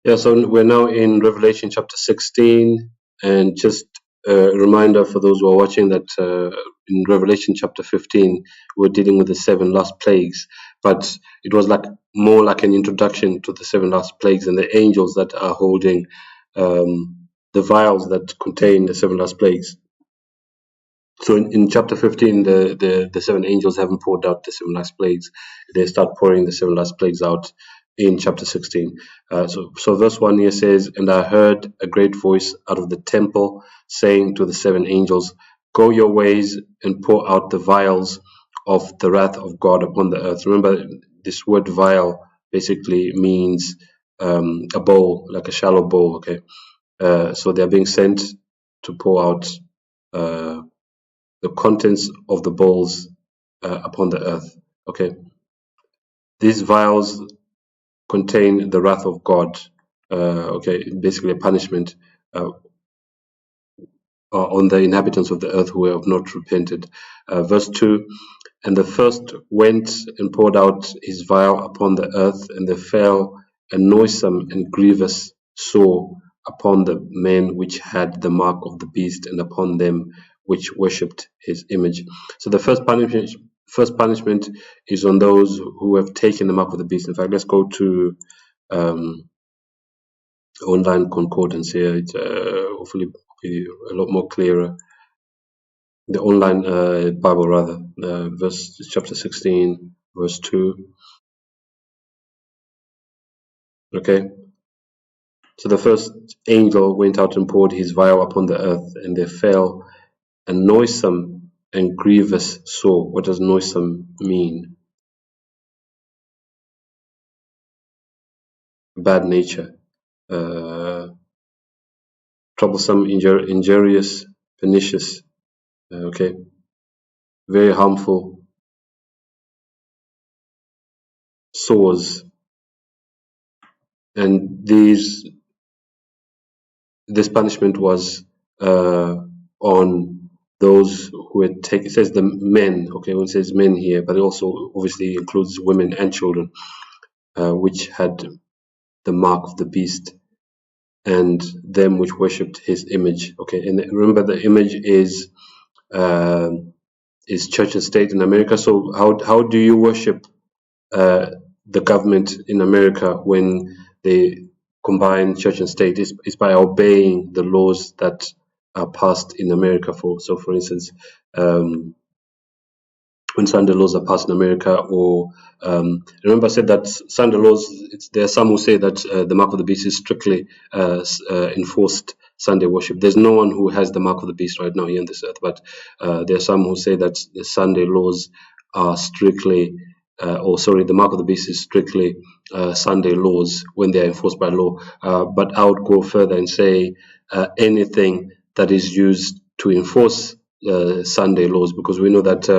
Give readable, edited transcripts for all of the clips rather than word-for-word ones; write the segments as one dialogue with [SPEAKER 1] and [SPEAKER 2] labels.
[SPEAKER 1] Yeah, so we're now in Revelation chapter 16, and just a reminder for those who are watching that in Revelation chapter 15, we're dealing with the seven last plagues, but it was like more like an introduction to the seven last plagues and the angels that are holding the vials that contain the seven last plagues. So in chapter 15, the seven angels haven't poured out the seven last plagues. They start pouring the seven last plagues out in chapter 16. So verse 1 here says, "And I heard a great voice out of the temple saying to the seven angels, Go your ways and pour out the vials of the wrath of God upon the earth." Remember, this word vial basically means a bowl, like a shallow bowl, okay? So they're being sent to pour out the contents of the bowls upon the earth. Okay, these vials contain the wrath of God. Okay, basically a punishment on the inhabitants of the earth who have not repented. Verse 2, "And the first went and poured out his vial upon the earth, and there fell a noisome and grievous sore upon the men which had the mark of the beast, and upon them which worshipped his image." So the first punishment is on those who have taken the mark of the beast. In fact, let's go to online concordance here. It's hopefully be a lot more clearer. The online Bible, rather, chapter 16, verse 2. Okay, so the first angel went out and poured his vial upon the earth, and there fell a noisome and grievous sore. What does noisome mean? Bad nature, troublesome, injurious, pernicious. Okay, very harmful sores, and this punishment was on those who had taken. It says the men. Okay, when it says men here, but it also obviously includes women and children, which had the mark of the beast, and them which worshipped his image. Okay, and remember the image is church and state in America. So how do you worship the government in America when they combine church and state? Is by obeying the laws that are passed in America. For instance, when Sunday laws are passed in America, or remember I said that Sunday laws, there are some who say that the mark of the beast is strictly enforced Sunday worship. There's no one who has the mark of the beast right now here on this earth, but there are some who say that the Sunday laws are strictly the mark of the beast is strictly Sunday laws when they are enforced by law. But I would go further and say anything that is used to enforce Sunday laws, because we know that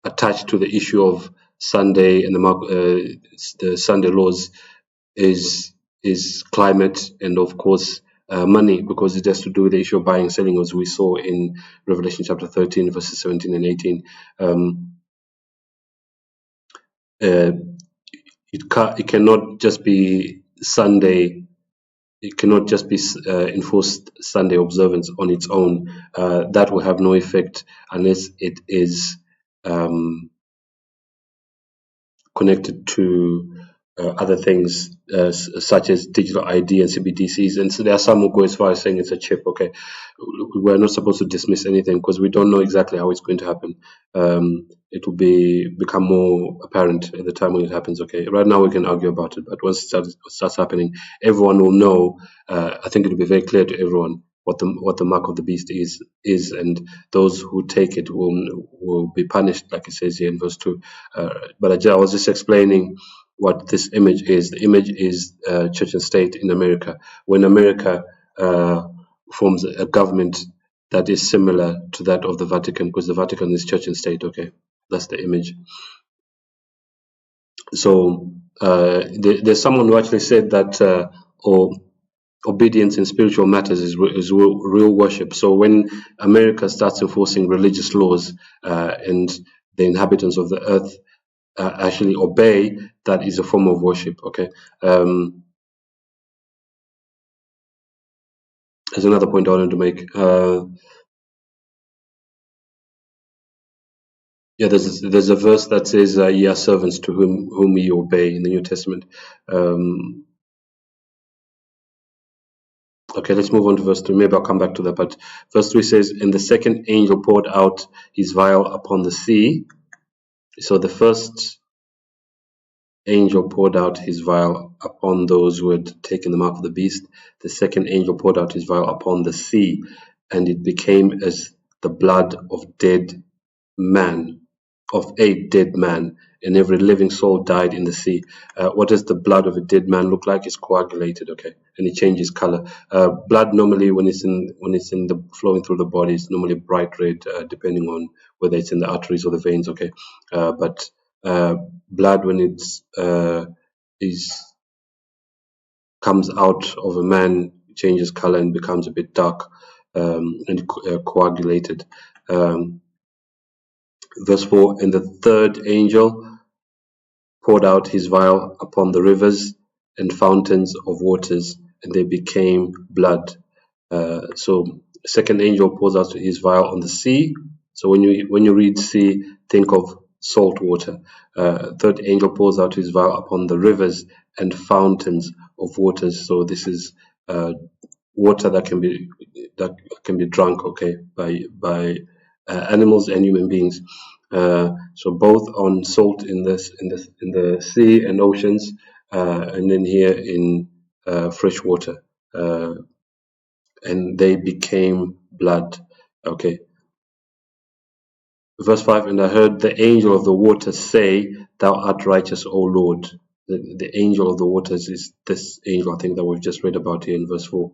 [SPEAKER 1] attached to the issue of Sunday and the Sunday laws is climate, and of course money, because it has to do with the issue of buying and selling, as we saw in Revelation chapter 13 verses 17 and 18. It cannot just be Sunday. It cannot just be enforced Sunday observance on its own. That will have no effect unless it is connected to other things such as digital ID and CBDCs. And so there are some who go as far as saying it's a chip. Okay, we're not supposed to dismiss anything because we don't know exactly how it's going to happen. It will become more apparent at the time when it happens. Okay, right now we can argue about it, but once it starts happening, everyone will know. I think it will be very clear to everyone what the mark of the beast is, and those who take it will be punished, like it says here in verse 2. But I was just explaining what this image is. The image is church and state in America. When America forms a government that is similar to that of the Vatican, because the Vatican is church and state. Okay, that's the image. So there's someone who actually said that obedience in spiritual matters is real worship. So when America starts enforcing religious laws and the inhabitants of the earth actually obey, that is a form of worship. Okay. There's another point I wanted to make. Yeah, there's a verse that says, "Ye are servants to whom ye obey" in the New Testament. Okay, let's move on to verse 3. Maybe I'll come back to that. But verse 3 says, "And the second angel poured out his vial upon the sea." So the first angel poured out his vial upon those who had taken the mark of the beast. The second angel poured out his vial upon the sea, and it became as the blood of a dead man, and every living soul died in the sea. What does the blood of a dead man look like? It's coagulated, okay, and it changes color. Blood normally, when it's in the flowing through the body, is normally bright red, depending on whether it's in the arteries or the veins, okay. But blood, when is comes out of a man, changes color and becomes a bit dark, and coagulated. Verse 4, "And the third angel poured out his vial upon the rivers and fountains of waters, and they became blood." So second angel pours out his vial on the sea. So when you read sea, think of salt water. Third angel pours out his vial upon the rivers and fountains of waters. So this is water that can be drunk, okay, by animals and human beings. So both on salt in the sea and oceans, and then here in fresh water, and they became blood. Okay. Verse 5, "And I heard the angel of the waters say, Thou art righteous, O Lord." The angel of the waters is this angel, I think, that we've just read about here in verse 4.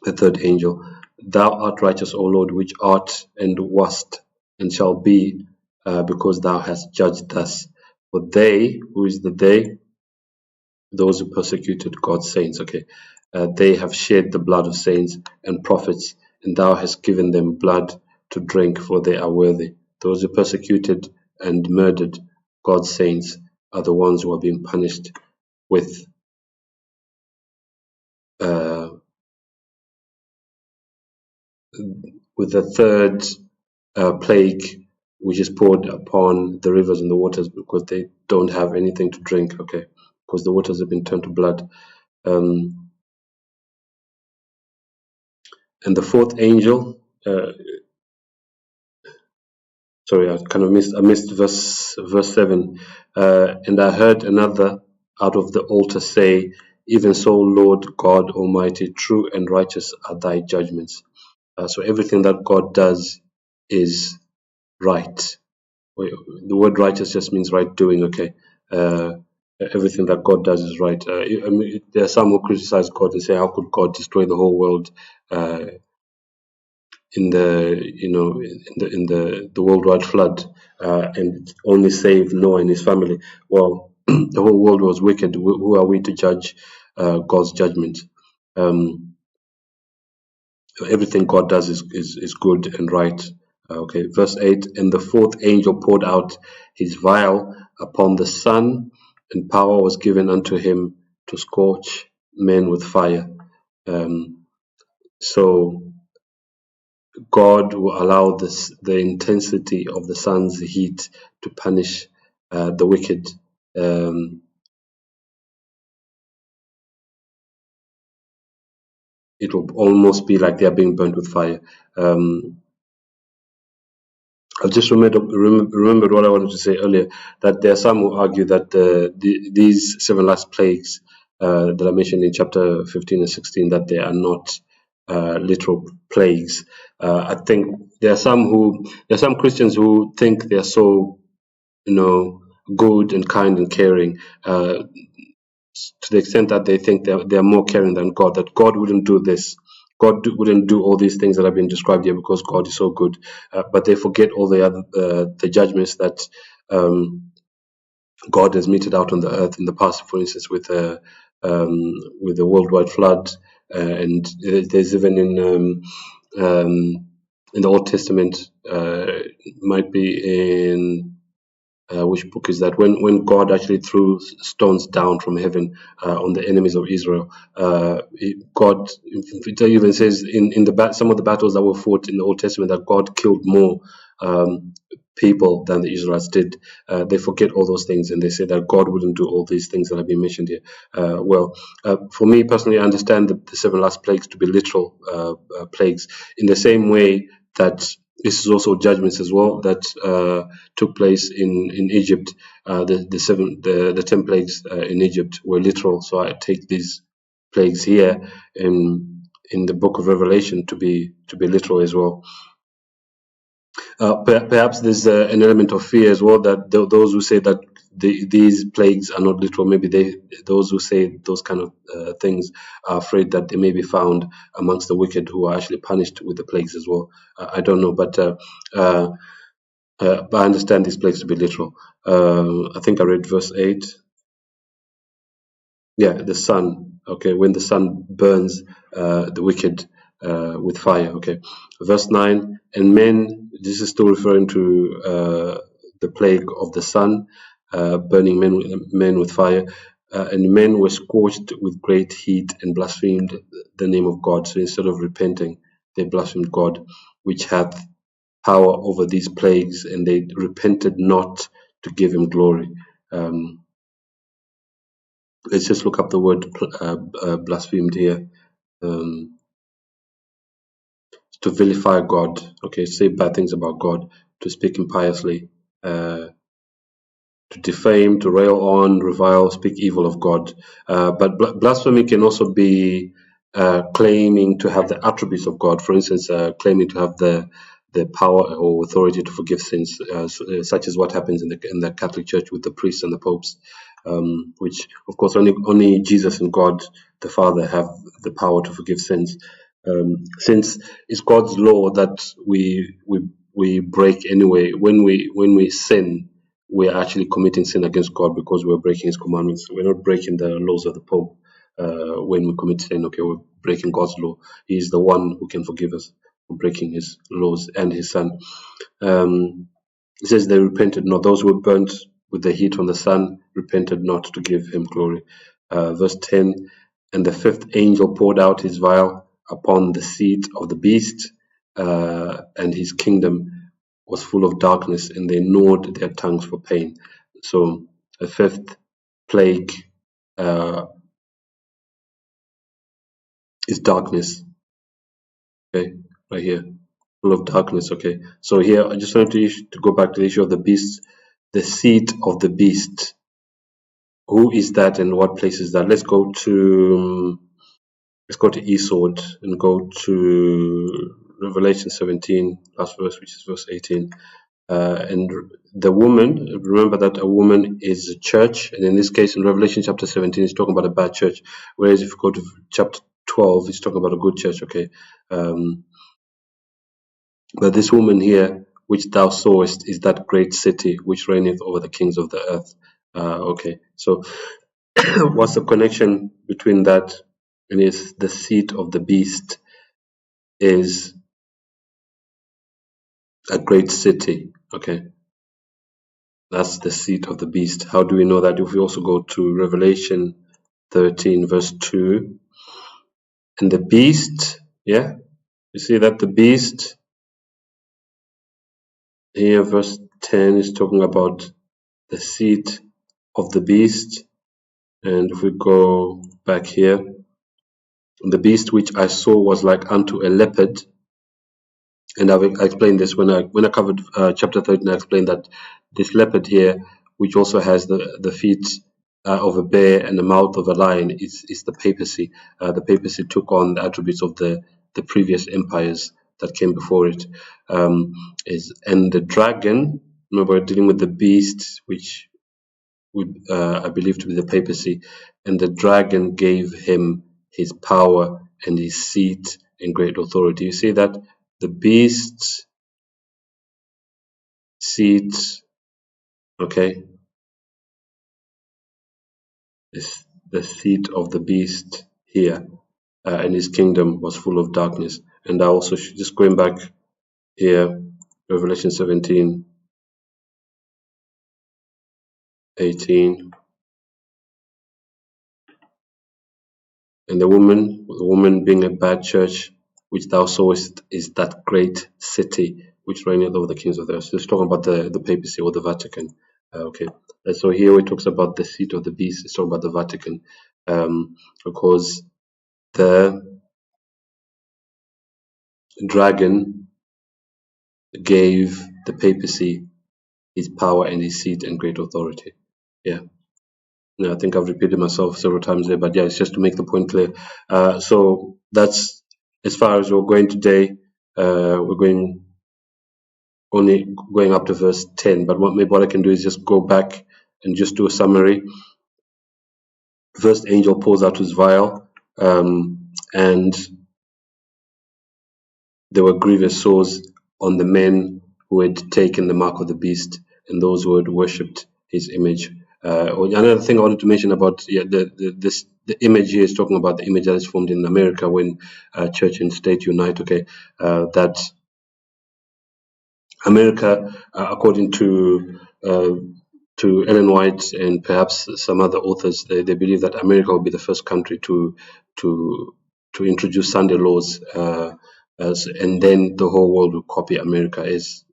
[SPEAKER 1] The third angel, "Thou art righteous, O Lord, which art and wast and shall be, because thou hast judged thus. For they," who is the they? Those who persecuted God's saints, okay. "They have shed the blood of saints and prophets, and thou hast given them blood to drink, for they are worthy." Those who persecuted and murdered God's saints are the ones who are being punished with the third plague, which is poured upon the rivers and the waters, because they don't have anything to drink, okay, because the waters have been turned to blood. And the fourth angel, sorry, I missed verse 7. "And I heard another out of the altar say, Even so, Lord God Almighty, true and righteous are thy judgments." So everything that God does is right. The word righteous just means right doing, okay. Everything that God does is right. I mean, there are some who criticize God and say, how could God destroy the whole world in the worldwide flood, and only save Noah and his family? Well, the whole world was wicked. Who are we to judge God's judgment? Everything God does is good and right. Okay, verse 8, "And the fourth angel poured out his vial upon the sun, and power was given unto him to scorch men with fire." So God will allow the intensity of the sun's heat to punish the wicked. It will almost be like they are being burnt with fire. I've just remembered what I wanted to say earlier, that there are some who argue that these 7 last plagues that I mentioned in chapter 15 and 16, that they are not literal plagues. I think there are some Christians who think they're so, good and kind and caring, to the extent that they think they're more caring than God, that God wouldn't do this. God wouldn't do all these things that have been described here because God is so good. But they forget all the other the judgments that God has meted out on the earth in the past. For instance, with the worldwide flood, and there's even in the Old Testament, might be in which book is that? When God actually threw stones down from heaven on the enemies of Israel, God, it even says in some of the battles that were fought in the Old Testament that God killed more people than the Israelites did. They forget all those things and they say that God wouldn't do all these things that have been mentioned here. For me personally, I understand the seven last plagues to be literal plagues in the same way that this is also judgments as well that took place in Egypt. The 10 plagues in Egypt were literal. So I take these plagues here in the book of Revelation to be literal as well. Perhaps there's an element of fear as well that those who say that these plagues are not literal, maybe those who say those kind of things are afraid that they may be found amongst the wicked who are actually punished with the plagues as well. I don't know, but I understand these plagues to be literal. I think I read verse 8. Yeah, the sun. Okay, when the sun burns the wicked with fire. Okay, verse 9. And men, this is still referring to the plague of the sun, burning men with fire. And men were scorched with great heat and blasphemed the name of God. So instead of repenting, they blasphemed God, which hath power over these plagues, and they repented not to give him glory. Let's just look up the word blasphemed here. To vilify God, okay, say bad things about God, to speak impiously, to defame, to rail on, revile, speak evil of God. But blasphemy can also be claiming to have the attributes of God. For instance, claiming to have the power or authority to forgive sins, such as what happens in the Catholic Church with the priests and the popes, which, of course, only Jesus and God the Father have the power to forgive sins. Since it's God's law that we break anyway. When we sin, we're actually committing sin against God because we're breaking His commandments. We're not breaking the laws of the Pope when we commit sin. Okay, we're breaking God's law. He is the one who can forgive us for breaking His laws and His Son. It says they repented not. Those who were burnt with the heat on the sun repented not to give Him glory. Verse 10, and the fifth angel poured out his vial upon the seat of the beast, and his kingdom was full of darkness, and they gnawed their tongues for pain. So the fifth plague is darkness. Okay, right here, full of darkness. Okay, so here I just wanted to go back to the issue of the beast, the seat of the beast. Who is that, and what place is that? Let's go to Esau and go to Revelation 17, last verse, which is verse 18. And the woman, remember that a woman is a church, and in this case, in Revelation chapter 17, it's talking about a bad church. Whereas if you go to chapter 12, it's talking about a good church. Okay, but this woman here, which thou sawest, is that great city which reigneth over the kings of the earth. Okay, so what's the connection between that and is the seat of the beast is a great city? Okay, that's the seat of the beast. How do we know that? If we also go to Revelation 13 verse 2, and the beast, yeah, you see that the beast here, verse 10 is talking about the seat of the beast. And if we go back here, the beast which I saw was like unto a leopard. And I explained this when I covered chapter 13. I explained that this leopard here, which also has the feet of a bear and the mouth of a lion, is the papacy. The papacy took on the attributes of the previous empires that came before it. And the dragon, remember, we're dealing with the beast, which I believe to be the papacy, and the dragon gave him his power and his seat and great authority. You see that the beast's seat, okay, is the seat of the beast here, and his kingdom was full of darkness. And I also just going back here, Revelation 17. 18. And the woman being a bad church, which thou sawest, is that great city which reigneth over the kings of the earth. So it's talking about the papacy or the Vatican. Okay. And so here it talks about the seat of the beast. It's talking about the Vatican, because the dragon gave the papacy his power and his seat and great authority. Yeah. No, I think I've repeated myself several times there, but yeah, it's just to make the point clear. So that's as far as we're going today. We're going only going up to verse 10, but what I can do is just go back and just do a summary. First angel pours out his vial, and there were grievous sores on the men who had taken the mark of the beast and those who had worshipped his image. Another thing I wanted to mention about the image here is talking about the image that is formed in America when church and state unite. Okay, that America, according to Ellen White and perhaps some other authors, they believe that America will be the first country to introduce Sunday laws, and then the whole world will copy America. It's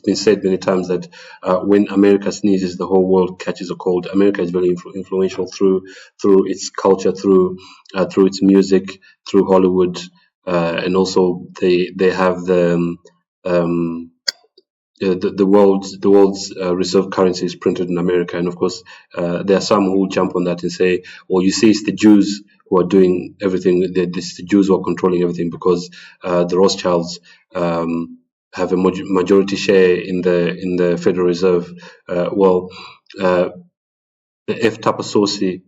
[SPEAKER 1] been said many times that when America sneezes, the whole world catches a cold. America is very influential through its culture, through its music, through Hollywood, and also they have the world's reserve currency is printed in America, and of course there are some who jump on that and say, "Well, you see, it's the Jews who are doing everything. It's the Jews who are controlling everything because the Rothschilds have a majority share in the Federal Reserve." F. Tapasosi,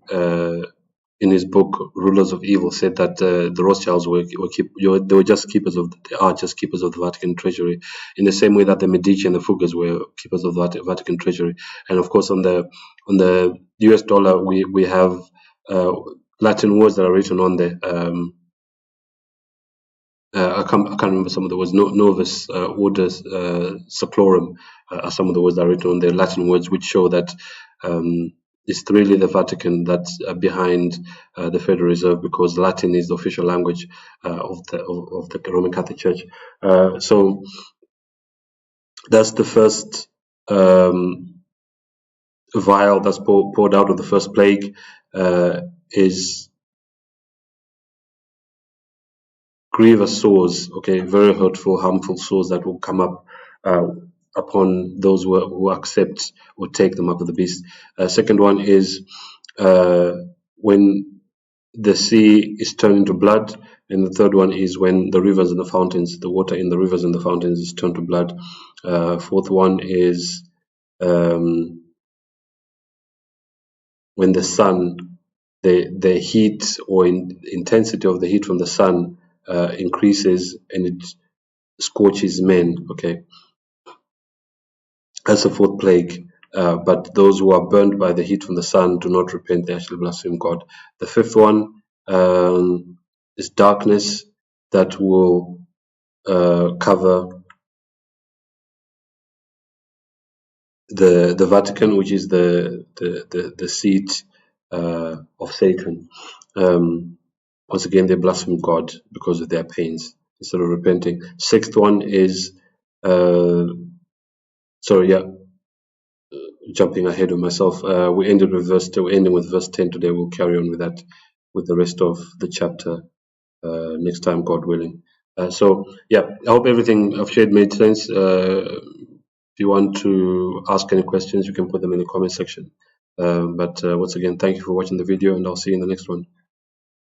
[SPEAKER 1] in his book Rulers of Evil, said that the Rothschilds are just keepers of the Vatican treasury, in the same way that the Medici and the Fuggers were keepers of the Vatican treasury. And of course, on the US dollar, we have Latin words that are written on there. I can't remember some of the words. Novus Order Seclorum are some of the words that are written on there, Latin words, which show that it's really the Vatican that's behind the Federal Reserve, because Latin is the official language of the Roman Catholic Church. So that's the first vial that's poured out of the first plague, is grievous sores, okay, very hurtful, harmful sores that will come up upon those who accept or take the mark of the beast. Second one is when the sea is turned into blood, and the third one is when the rivers and the fountains, the water in the rivers and the fountains is turned to blood. Fourth one is when the sun, the heat or intensity of the heat from the sun increases and it scorches men. Okay, that's the fourth plague. But those who are burned by the heat from the sun do not repent; they actually blaspheme God. The fifth one is darkness that will cover the Vatican, which is the seat of Satan. Once again, they blaspheme God because of their pains instead of repenting. Sixth one is jumping ahead of myself. We're ending with verse 10 today. We'll carry on with that with the rest of the chapter next time, God willing. I hope everything I've shared made sense. If you want to ask any questions, you can put them in the comment section. But once again, thank you for watching the video, and I'll see you in the next one.